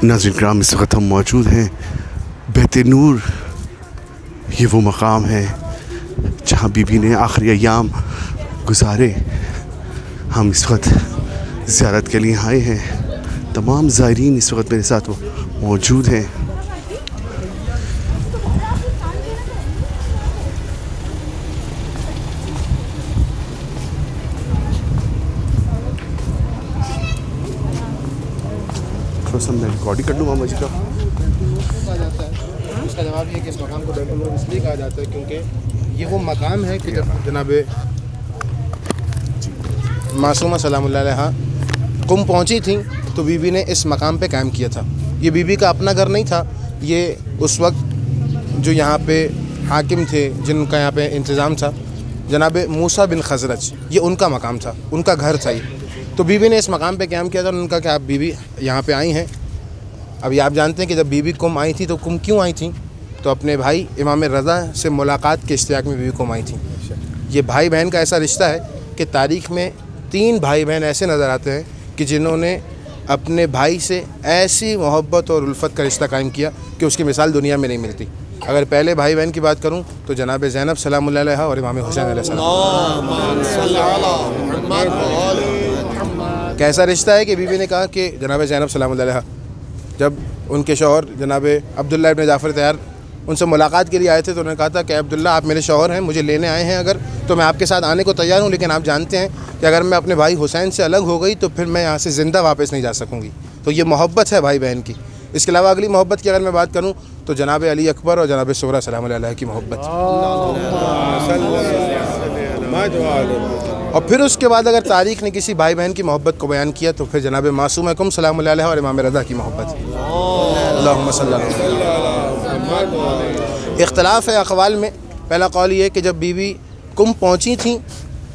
नाज़रीन किराम, इस वक्त हम मौजूद हैं बैत नूर। ये वो मकाम है जहाँ बीबी ने आखिरी अयाम गुजारे। हम इस वक्त ज़ियारत के लिए आए हैं। तमाम ज़ायरीन इस वक्त मेरे साथ मौजूद हैं। थोड़ा सा मैं रिकॉर्डिंग कर लूँ मामा जी का। कहा जाता है, उसका जवाब ये है कि इस मकाम को बैतुल नूर इसलिए कहा जाता है क्योंकि ये वो मकाम है कि जब जनाब मासूमा सलामुल्लाह अलैहा कुम पहुँची थी तो बीबी ने इस मकाम पे कायम किया था। ये बीबी का अपना घर नहीं था, ये उस वक्त जो यहाँ पे हाकिम थे, जिनका यहाँ पे इंतज़ाम था, जनाब मूसा बिन खजरज, ये उनका मकाम था, उनका घर था ये। तो बीबी ने इस मकाम पे क़याम किया था। उनका क्या आप बीबी यहाँ पे आई हैं। अभी आप जानते हैं कि जब बीबी कुम आई थी तो कुम क्यों आई थी, तो अपने भाई इमाम रज़ा से मुलाकात के इश्तियाक़ में बीबी कुम आई थी। ये भाई बहन का ऐसा रिश्ता है कि तारीख़ में 3 भाई बहन ऐसे नज़र आते हैं कि जिन्होंने अपने भाई से ऐसी मोहब्बत और उल्फत का रिश्ता कायम किया कि उसकी मिसाल दुनिया में नहीं मिलती। अगर पहले भाई बहन की बात करूँ तो जनाब ज़ैनब सलामुल्लाह अलैहा और इमाम हुसैन अलैहिस्सलाम। कैसा रिश्ता है कि बीबी ने कहा कि जनाब ज़ैनब सलामुल्लाह अलैहा जब उनके शौहर जनाब अब्दुल्ला इब्न जाफ़र तैयार उनसे मुलाकात के लिए आए थे तो उन्होंने कहा था कि अब्दुल्ला, आप मेरे शौहर हैं, मुझे लेने आए हैं अगर, तो मैं आपके साथ आने को तैयार हूँ, लेकिन आप जानते हैं कि अगर मैं अपने भाई हुसैन से अलग हो गई तो फिर मैं यहाँ से ज़िंदा वापस नहीं जा सकूँगी। तो ये मोहब्बत है भाई बहन की। इसके अलावा अगली मोहब्बत की अगर मैं बात करूँ तो जनाब अली अकबर और जनाब सुगरा सलामुल्लाह अलैहा की मोहब्बत। और फिर उसके बाद अगर तारीख़ ने किसी भाई बहन की मोहब्बत को बयान किया तो फिर जनाब मासूम कुम सलामुल्लाह अलैहा और इमाम रज़ा की मोहब्बत। अल्लाहुम्मा सल्ली अलैहि। इख्तिलाफ़ है अक़वाल में। पहला कौल ये है कि जब बीबी कुम पहुँची थी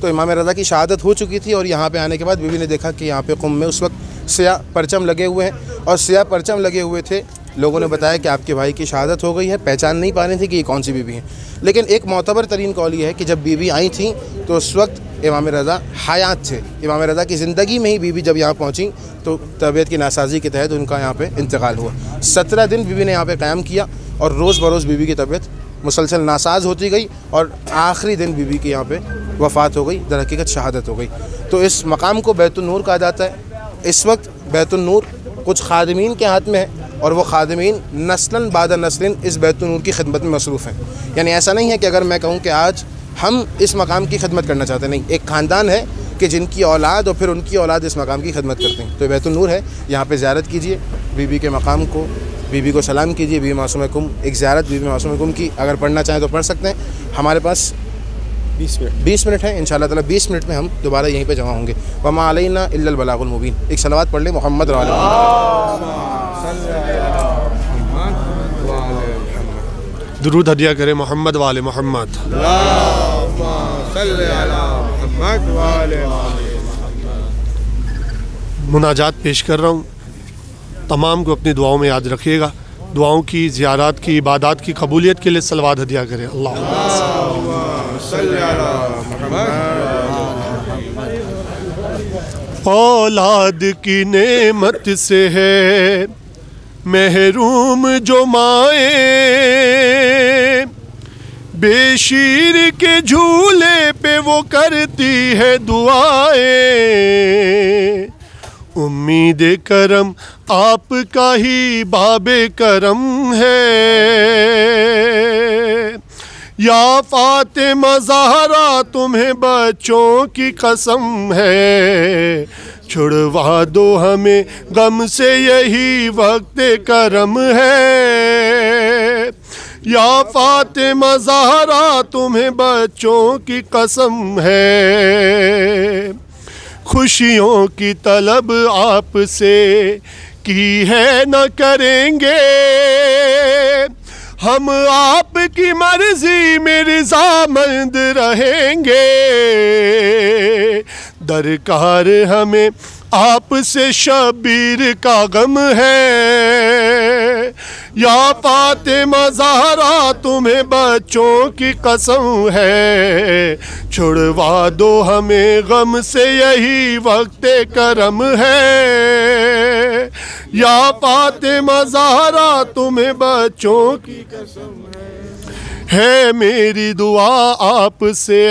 तो इमाम रज़ा की शहादत हो चुकी थी और यहाँ पे आने के बाद बीबी ने देखा कि यहाँ पे कुम में उस वक्त सियाह परचम लगे हुए हैं और सियाह परचम लगे हुए थे। लोगों ने बताया कि आपके भाई की शहादत हो गई है, पहचान नहीं पा रहे थे कि ये कौन सी बीबी है। लेकिन एक मोतबर तरीन कौल ये है कि जब बीबी आई थी तो उस वक्त इमाम रज़ा हयात थे। इमाम रज़ा की ज़िंदगी में ही बीबी जब यहाँ पहुँची तो तबीयत की नासाजी के तहत उनका यहाँ पे इंतकाल हुआ। 17 दिन बीबी ने यहाँ पे क़याम किया और रोज़ बरोज़ बीबी की तबीयत मुसलसल नासाज होती गई और आखिरी दिन बीबी की यहाँ पे वफ़ात हो गई, दर हकीकत शहादत हो गई। तो इस मकाम को बैतुल नूर कहा जाता है। इस वक्त बैतुल नूर कुछ खादिमीन के हाथ में है और वो खादिमीन नस्लन बाद नस्लिन इस बैतुल नूर की खिदमत में मसरूफ़ हैं। यानी ऐसा नहीं है कि अगर मैं कहूँ कि आज हम इस मकाम की खिदमत करना चाहते, नहीं, एक ख़ानदान है कि जिनकी औलाद और फिर उनकी औलाद इस मकाम की खिदमत करते हैं। तो बैतुल नूर है, यहाँ पे ज़ियारत कीजिए, बीबी के मकाम को, बीबी को सलाम कीजिए। बीबी मासूम कुम, एक ज़ियारत बीबी मासूम कुम की अगर पढ़ना चाहें तो पढ़ सकते हैं। हमारे पास 20 मिनट है, इंशाअल्लाह ताला 20 मिनट में हम दोबारा यहीं पे जमा होंगे। वमा अलैना इल्लल बलागुल मुबीन। एक सलावत पढ़ लें मोहम्मद दुरूद हदिया करें मोहम्मद वाले मोहम्मद। मुनाजात पेश कर रहा हूँ, तमाम को अपनी दुआओं में याद रखिएगा। दुआओं की, ज़ियारत की, इबादत की कबूलियत के लिए सलवात हदिया करें। औलाद की नेमत से है महरूम जो माए, बेशीर के झूले पे वो करती है दुआएं। उम्मीद करम आपका ही बाबे करम है, या फातिमा ज़हरा तुम्हें बच्चों की कसम है। छुड़वा दो हमें गम से यही वक्त करम है, या फातिमा ज़हरा तुम्हें बच्चों की कसम है। खुशियों की तलब आपसे की है न करेंगे, हम आपकी मर्जी में रज़ामंद रहेंगे। दरकार हमें आपसे शबीर का गम है, या फातिमा ज़हरा तुम्हें बच्चों की कसम है। छुड़वा दो हमें गम से यही वक्त करम है, या फातिमा ज़हरा तुम्हें बच्चों की है मेरी दुआ आपसे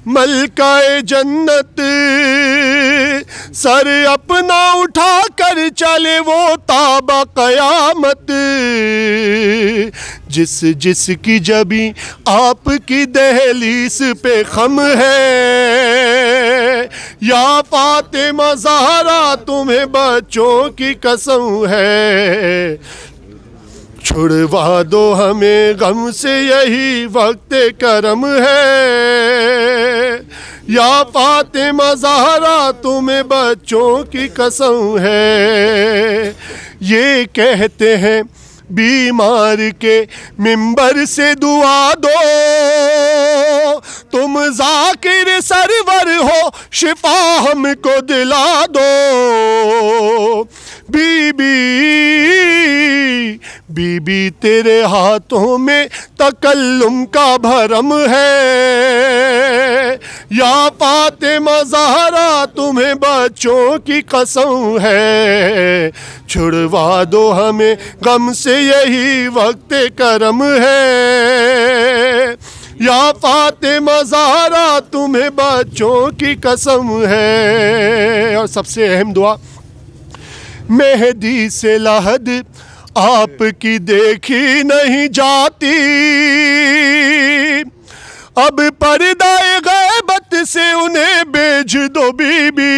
मलकाए जन्नत, सर अपना उठा कर चले वो ताबा क़यामत, जिस जिस की जबी आपकी दहलीस पे खम है, या फातिमा ज़हरा तुम्हें बच्चों की कसम है, छुड़वा दो हमें गम से यही वक्त करम है, या फातिमा ज़हरा तुम्हें बच्चों की कसम है। ये कहते हैं बीमार के मिंबर से दुआ दो, तुम ज़ाकिर सरवर हो शिफा हमको दिला दो, बीबी बीबी तेरे हाथों में तकल्लुम का भरम है, या फातिमा ज़हरा तुम्हें बच्चों की कसम है, छुड़वा दो हमें गम से यही वक्त करम है, या फातिमा ज़हरा तुम्हें बच्चों की कसम है। और सबसे अहम दुआ, मेहदी से लहद आपकी देखी नहीं जाती, अब पर्दाए गैबत से उन्हें भेज दो बीबी,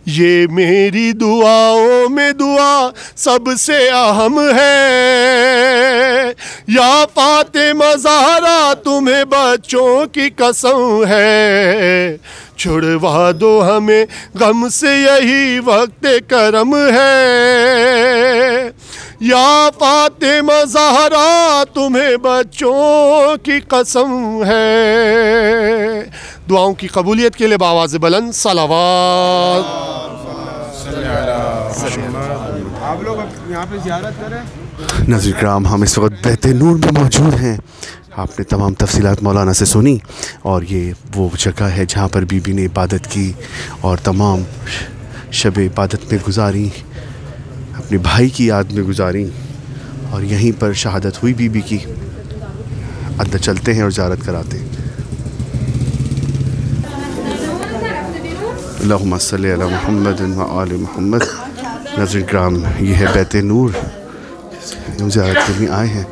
ये मेरी दुआओं में दुआ सबसे अहम है, या फातिमा ज़हरा तुम्हें बच्चों की कसम है, छुड़वा दो हमें गम से यही वक्त करम है, या फातिमा ज़हरा तुम्हें बच्चों की कसम है। दुआओं की कबूलियत के लिए बावाज़ बुलंद सलावत। आप लोग यहाँ पे ज़ियारत करें। नाज़रीन किराम, हम इस वक्त बहते नूर में मौजूद हैं। आपने तमाम तफसीलात मौलाना से सुनी, और ये वो जगह है जहाँ पर बीबी ने इबादत की और तमाम शब इबादत में गुजारी, अपने भाई की याद में गुजारी, और यहीं पर शहादत हुई बीबी की। अंदर चलते हैं और ज़ियारत कराते हैं। अल्लाहुम्मा सल्ली अला मुहम्मद व आले मुहम्मद। नाज़रीन किराम, ये है बहते नूर, हम ज़ियारत करने आए हैं।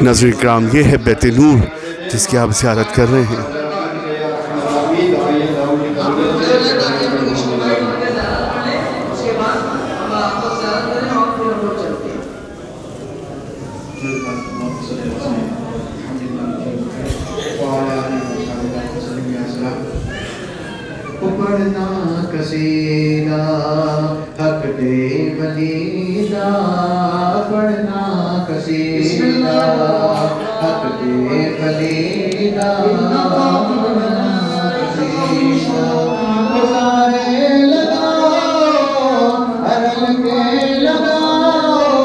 नाज़रीन किराम, ये है बहते नूर जिसकी आप ज़ियारत कर रहे हैं। पढ़ना कसीदा हक दे बलीदा, पढ़ना कसीदा हक दे बलीदा, सारे लगाओ अरल के लगाओ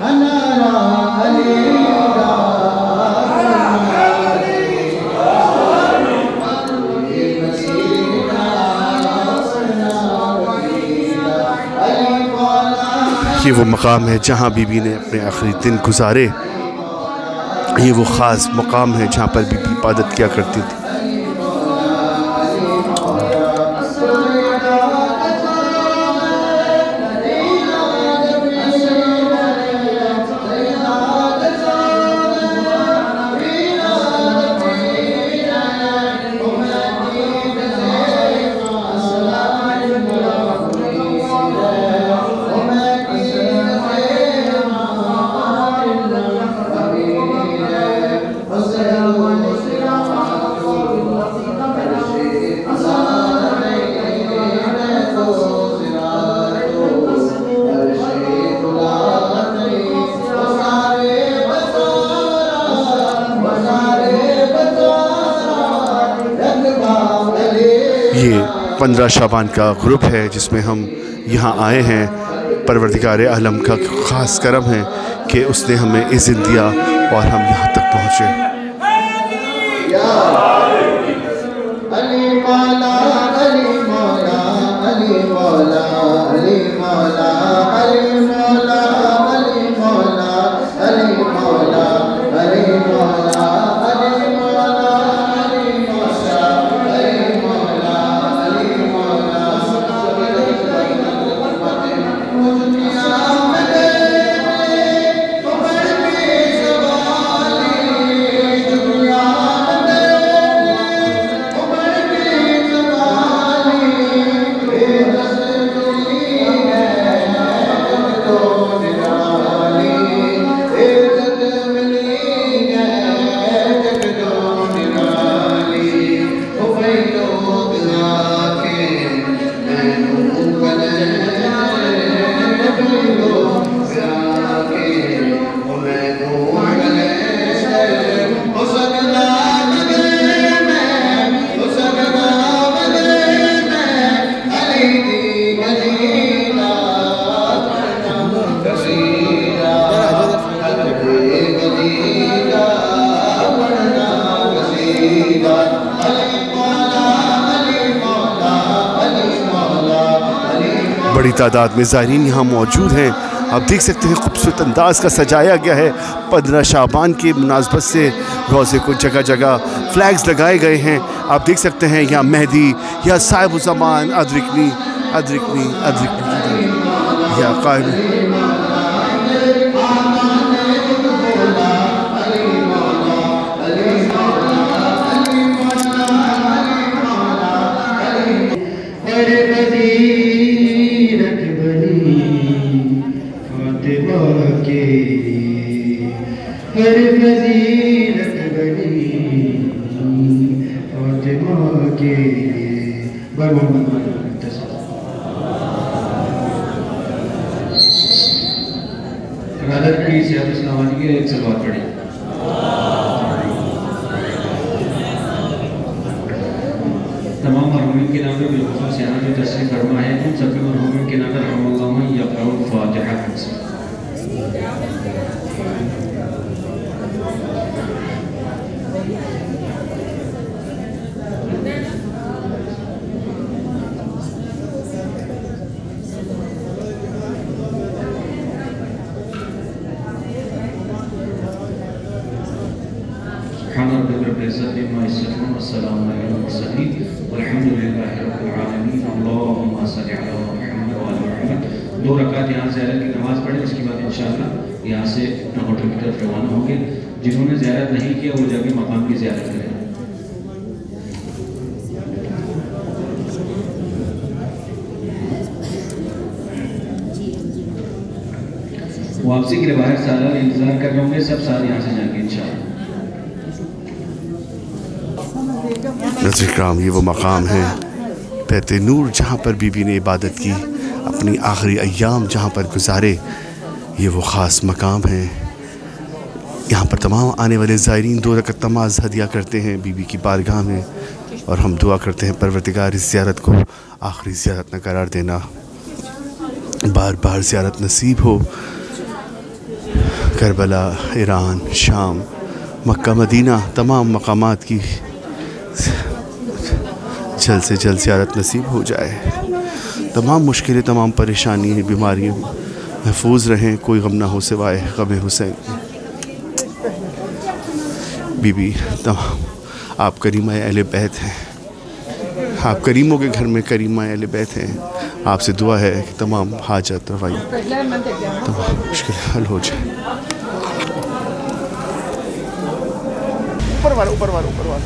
अनारा अलीदा, ये वो मकाम है जहाँ बीबी ने अपने आखिरी दिन गुजारे। ये वो ख़ास मकाम है जहाँ पर बीबी इबादत किया करती थी। 15 शाबान का ग्रुप है जिसमें हम यहाँ आए हैं। परवरदिगार आलम का ख़ास करम है कि उसने हमें इज़्ज़त दिया और हम यहाँ तक पहुँचे। अली मौला अली मौला अली मौला अली मौला अली मौला अली मौला अली मौला अली मौला अली मौला अली मौला अली मौला अली मौला बड़ी तादाद में ज़ायरीन यहाँ मौजूद हैं। आप देख सकते हैं खूबसूरत अंदाज़ का सजाया गया है। 15 शाबान के मुनासबत से रोज़े को जगह जगह फ्लैग्स लगाए गए हैं। आप देख सकते हैं यहाँ मेहदी या साहिब ज़मान अदरिकनी अदरिकनी अदरिकनी या कायम की सियासत इस्लामानी की एक सलवात पढ़ी। तमाम मरहूमिन के नाम में बिलखुसूस यहाँ जो तशरीफ़ फरमा है उन सभी मरहूमिन के नाम में रहमतुल्लाह यक़राउल फ़ातिहा। दो रकात यहाँ ज़ियारत की नमाज़ पढ़े, उसके बाद इंशाअल्लाह यहाँ से होटल की तरफ रवाना होंगे। जिन्होंने ज़ियारत नहीं किया वो जाके मकाम की ज़ियारत करें। वापसी के लिए बाहर सारा इंतज़ार कर रहे होंगे, सब सारे यहाँ से जाएंगे इंशाअल्लाह। नाज़रीन किराम, ये वो मकाम है बैत नूर जहाँ पर बीबी ने इबादत की, अपनी आखिरी अय्याम जहाँ पर गुजारे। ये वो ख़ास मकाम है। यहाँ पर तमाम आने वाले ज़ायरीन 2 रकात नमाज़ हदिया करते हैं बीबी की बारगाह में, और हम दुआ करते हैं परवरदिगार इस ज़ियारत को आखिरी ज़ियारत न करार देना, बार बार ज़ियारत नसीब हो। करबला, ईरान, शाम, मक्का, मदीना, तमाम मकामात की जल्द से जल्द ज़ियारत नसीब हो जाए। तमाम मुश्किलें, तमाम परेशानी, बीमारियाँ महफूज रहें, कोई गम ना हो सिवाय गम हुसैन। बीबी तमाम आप करीमा अहले बैत हैं, आप करीमों के घर में करीमा अहले बैत हैं। आपसे दुआ है कि तमाम हाजत रवाई, तमाम मुश्किल हल हो जाए। ऊपर वाला